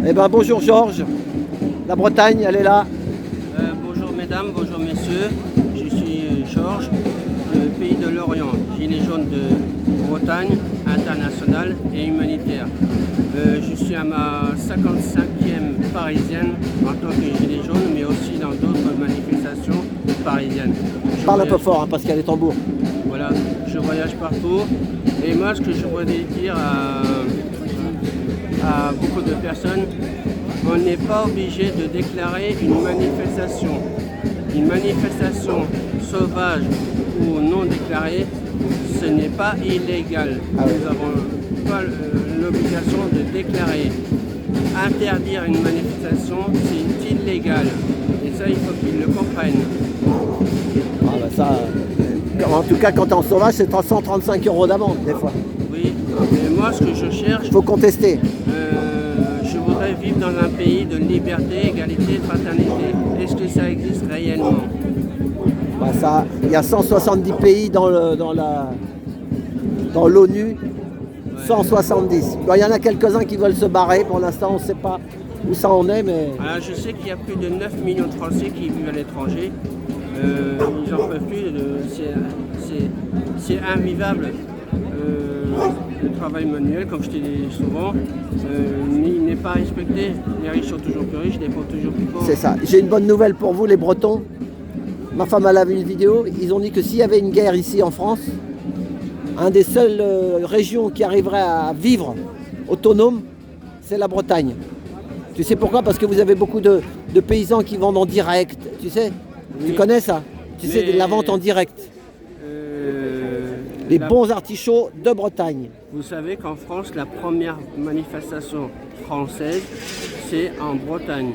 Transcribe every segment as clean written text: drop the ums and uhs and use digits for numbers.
Eh ben bonjour Georges, la Bretagne, elle est là. Bonjour mesdames, bonjour messieurs, je suis Georges, du pays de l'Orient, gilet jaune de Bretagne, international et humanitaire. Je suis à ma 55e parisienne en tant que gilet jaune, mais aussi dans d'autres manifestations parisiennes. Parle un peu fort hein, parce qu'il y a les tambours. Voilà, je voyage partout et moi ce que je voudrais dire à beaucoup de personnes, on n'est pas obligé de déclarer une manifestation. Une manifestation sauvage ou non déclarée, ce n'est pas illégal. Nous n'avons pas l'obligation de déclarer. Interdire une manifestation, c'est illégal. Et ça, il faut qu'ils le comprennent. Ah bah ça, en tout cas quand t'es en sauvage, c'est 135 € d'amende des fois. Oui, mais moi ce que je cherche, Il faut contester. je voudrais vivre dans un pays de liberté, égalité, fraternité. Est-ce que ça existe réellement? Bah ça, il y a 170 pays dans l'ONU, 170. Bon, il y en a quelques-uns qui veulent se barrer, pour l'instant on ne sait pas où ça en est, mais... Alors, je sais qu'il y a plus de 9 millions de Français qui vivent à l'étranger. Ils n'en peuvent plus, c'est invivable. Le travail manuel, comme je te dis souvent, il n'est pas respecté. Les riches sont toujours plus riches, les pauvres toujours plus pauvres. C'est ça. J'ai une bonne nouvelle pour vous les Bretons. Ma femme elle a vu une vidéo, ils ont dit que s'il y avait une guerre ici en France, un des seules régions qui arriverait à vivre autonome, c'est la Bretagne. Tu sais pourquoi? Parce que vous avez beaucoup de paysans qui vendent en direct, tu sais? Oui. Tu connais ça? Tu sais, de la vente en direct. Les bons artichauts de Bretagne. Vous savez qu'en France, la première manifestation française, c'est en Bretagne.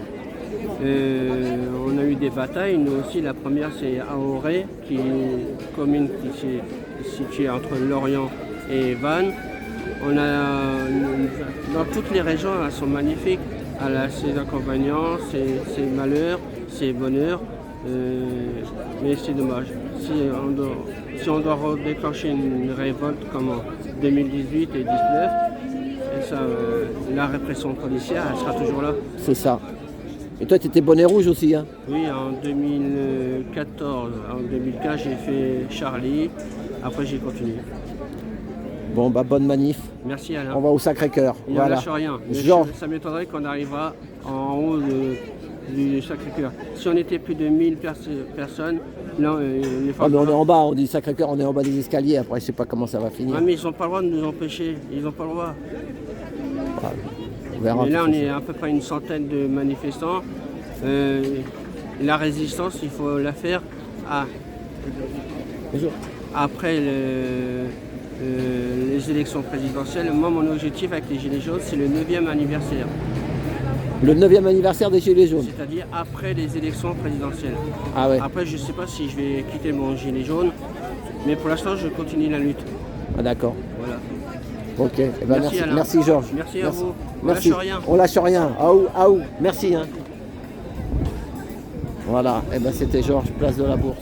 On a eu des batailles, nous aussi. La première, c'est à Auray, qui est une commune qui est située entre Lorient et Vannes. On a, dans toutes les régions, elles sont magnifiques. Elle a ses inconvénients, ses malheurs, ses bonheurs. Mais c'est dommage. Si on doit déclencher une révolte comme en 2018 et 2019, et ça, la répression policière, elle sera toujours là. C'est ça. Et toi, tu étais bonnet rouge aussi, hein? Oui, en 2014. En 2015, j'ai fait Charlie. Après, j'ai continué. Bon, bah, bonne manif. Merci Alain. On va au Sacré-Cœur. Il voilà. ne lâche rien. Georges. Ça m'étonnerait qu'on arrivera en haut du Sacré-Cœur. Si on était plus de 1000 personnes, là, on est en bas, on dit Sacré-Cœur, on est en bas des escaliers. Après, je sais pas comment ça va finir. Ah, mais ils n'ont pas le droit de nous empêcher. Ils n'ont pas le droit. Ah, on verra. Mais là, on est à peu près une centaine de manifestants. La résistance, il faut la faire après les élections présidentielles. Moi, mon objectif avec les Gilets jaunes, c'est le 9e anniversaire. Le 9e anniversaire des Gilets jaunes. C'est-à-dire après les élections présidentielles. Ah ouais. Après, je ne sais pas si je vais quitter mon gilet jaune, mais pour l'instant, je continue la lutte. Ah d'accord. Voilà. Ok. Eh ben, merci Georges. Merci à vous. On merci. Lâche rien. On lâche rien. Aou. Merci. Hein. Voilà. Eh ben, c'était Georges, place de la Bourse.